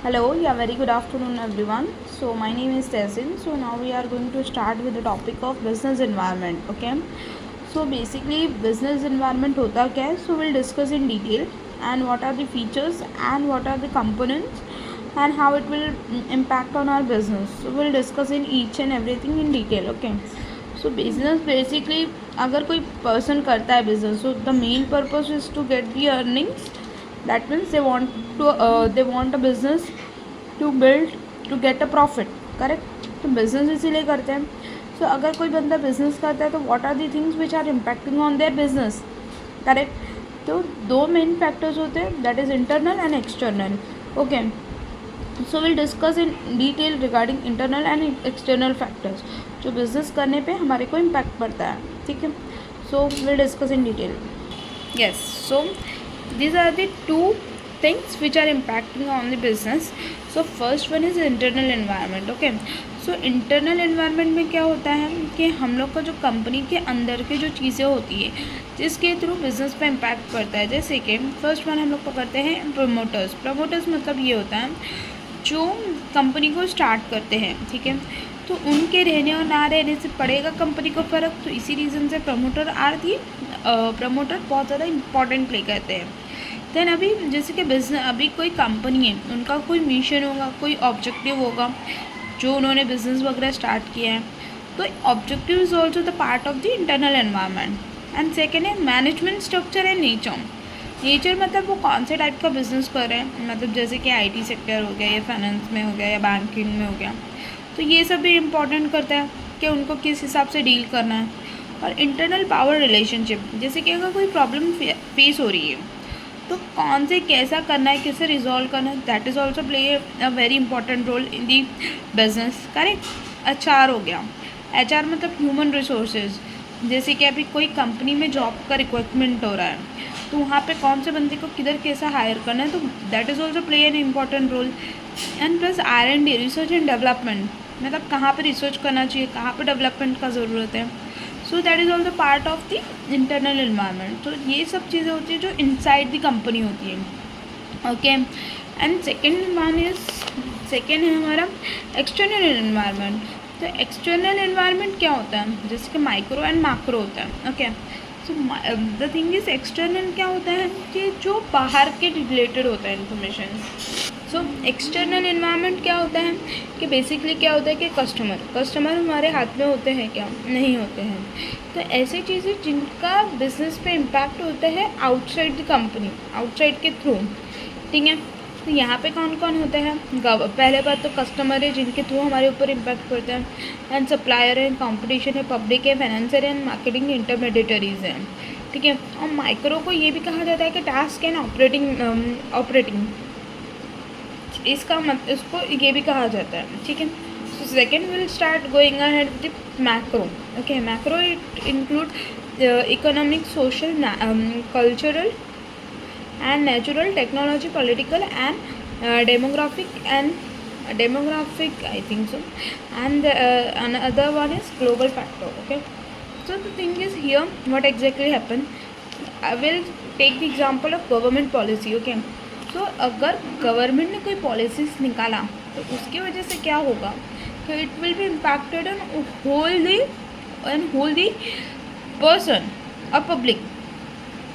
Hello, yeah, very good afternoon, everyone. So, my name is Tessin. So, now we are going to start with the topic of business environment. Okay, so basically, business environment होता क्या है? So, we'll discuss in detail and what are the features and what are the components and how it will impact on our business. So, we'll discuss in each and everything in detail. Okay, so business basically अगर कोई person करता है business, so the main purpose is to get the earnings. That means they want a business to build to get a profit. Correct. तो business इसीलिए करते हैं. सो अगर कोई बंदा बिजनेस करता है तो what are the things which are impacting on their business. Correct. तो दो मेन फैक्टर्स होते हैं, that is internal and external. Okay, so will discuss in detail regarding internal and external factors जो बिजनेस करने पे हमारे को इम्पैक्ट पड़ता है. ठीक है, so will discuss in detail. Yes, so these are the two things which are impacting on the business. So first one is internal environment. Okay, so internal environment में क्या होता है कि हम लोग का जो कंपनी के अंदर की जो चीज़ें होती है जिसके थ्रू बिजनेस पे इम्पैक्ट पड़ता है. जैसे कि फर्स्ट वन हम लोग पकड़ते हैं प्रमोटर्स. प्रमोटर्स मतलब ये होता है जो कंपनी को स्टार्ट करते हैं. ठीक है, तो उनके रहने और ना रहने से पड़ेगा कंपनी को फ़र्क. तो इसी रीज़न से प्रमोटर बहुत ज़्यादा इम्पॉर्टेंट प्ले करते हैं. देन अभी जैसे कि बिजनेस अभी कोई कंपनी है, उनका कोई मिशन होगा, कोई ऑब्जेक्टिव होगा जो उन्होंने बिजनेस वगैरह स्टार्ट किया है. तो objective is also the part of the internal environment. And second है मैनेजमेंट स्ट्रक्चर एंड नेचर मतलब वो कौन से टाइप का बिजनेस कर रहे हैं. मतलब जैसे कि IT सेक्टर हो गया या फाइनेंस में हो गया या बैंकिंग में हो गया. तो ये सब भी इम्पॉर्टेंट करता है कि उनको किस हिसाब से डील करना है. और इंटरनल पावर रिलेशनशिप, जैसे कि अगर कोई प्रॉब्लम फेस हो रही है तो कौन से कैसा करना है, कैसे रिजॉल्व करना है, that is also play a very important role in the business. Correct. HR हो गया. HR मतलब ह्यूमन रिसोर्सेज. जैसे कि अभी कोई कंपनी में जॉब का रिक्वायरमेंट हो रहा है तो वहाँ पे कौन से बंदे को किधर कैसा हायर करना है, तो that is also play an important role. And plus R&D, research and development, मतलब कहाँ पे रिसर्च करना चाहिए, कहाँ पे डेवलपमेंट का ज़रूरत है. So that is also part of the internal environment. तो ये सब चीज़ें होती है जो इनसाइड द कंपनी होती है. ओके, एंड सेकेंड है हमारा एक्सटर्नल एनवायरनमेंट. तो एक्सटर्नल एनवायरनमेंट क्या होता है, जैसे कि माइक्रो एंड मैक्रो होता है. Okay, so the thing is external क्या होता है कि जो बाहर के रिलेटेड होता है इन्फॉर्मेशन. सो एक्सटर्नल एनवायरनमेंट क्या होता है कि बेसिकली क्या होता है कि कस्टमर हमारे हाथ में होते हैं क्या, नहीं होते हैं. तो ऐसी चीज़ें जिनका बिजनेस पे इम्पैक्ट होता है आउटसाइड द कंपनी, आउटसाइड के थ्रू. ठीक है, तो यहाँ पे कौन कौन होते हैं. पहले बात तो कस्टमर है जिनके थ्रू हमारे ऊपर इम्पैक्ट पड़ता है. एंड सप्लायर है, कंपटीशन है, पब्लिक है, फाइनेंसर है, एंड मार्केटिंग इंटरमीडिएटरीज हैं. ठीक है, और माइक्रो को ये भी कहा जाता है कि टास्क एंड ऑपरेटिंग इसको ये भी कहा जाता है. ठीक है, so second will start going ahead with macro. Okay, macro it include economic, social, cultural and natural, technology, political and demographic I think so. And another one is global factor. Okay, so the thing is here what exactly happened, I will take the example of government policy. Okay, so अगर government ने कोई policies निकाला तो उसकी वजह से क्या होगा कि it will be impacted on whole the person और पब्लिक.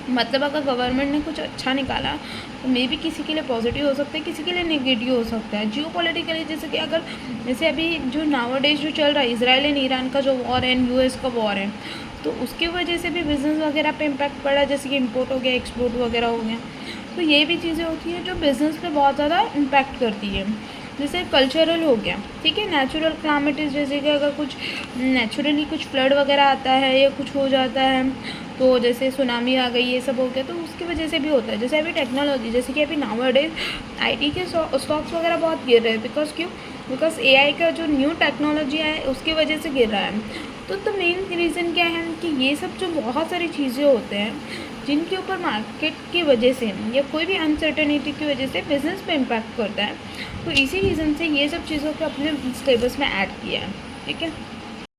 मतलब अगर गवर्नमेंट ने कुछ अच्छा निकाला तो मे बी किसी के लिए पॉजिटिव हो सकता है, किसी के लिए नेगेटिव हो सकता है. जियो पॉलिटिकली जैसे अभी जो नावडेज जो चल रहा है, इसराइल एंड ईरान का जो वॉर है, US का वॉर है, तो उसकी वजह से भी बिज़नेस वगैरह पे इम्पैक्ट पड़ा, जैसे कि इम्पोर्ट हो गया, एक्सपोर्ट वगैरह हो गया. तो ये भी चीज़ें होती हैं जो बिज़नेस पे बहुत ज़्यादा इम्पैक्ट करती है. जैसे कल्चरल हो गया. ठीक है, नेचुरल क्लाइमेट, जैसे कि अगर कुछ नेचुरली कुछ फ्लड वगैरह आता है या कुछ हो जाता है, तो जैसे सुनामी आ गई, ये सब हो गया, तो उसकी वजह से भी होता है. जैसे अभी टेक्नोलॉजी, जैसे कि अभी नाउअडेज IT के स्टॉक्स वगैरह बहुत गिर रहे हैं. बिकॉज AI का जो न्यू टेक्नोलॉजी है उसकी वजह से गिर रहा है. तो मेन रीज़न क्या है कि ये सब जो बहुत सारी चीज़ें होते हैं जिनके ऊपर मार्केट की वजह से या कोई भी अनसर्टेनिटी की वजह से बिज़नेस पे इम्पैक्ट करता है. तो इसी रीज़न से ये सब चीज़ों को अपने सिलेबस में ऐड किया है. ठीक है.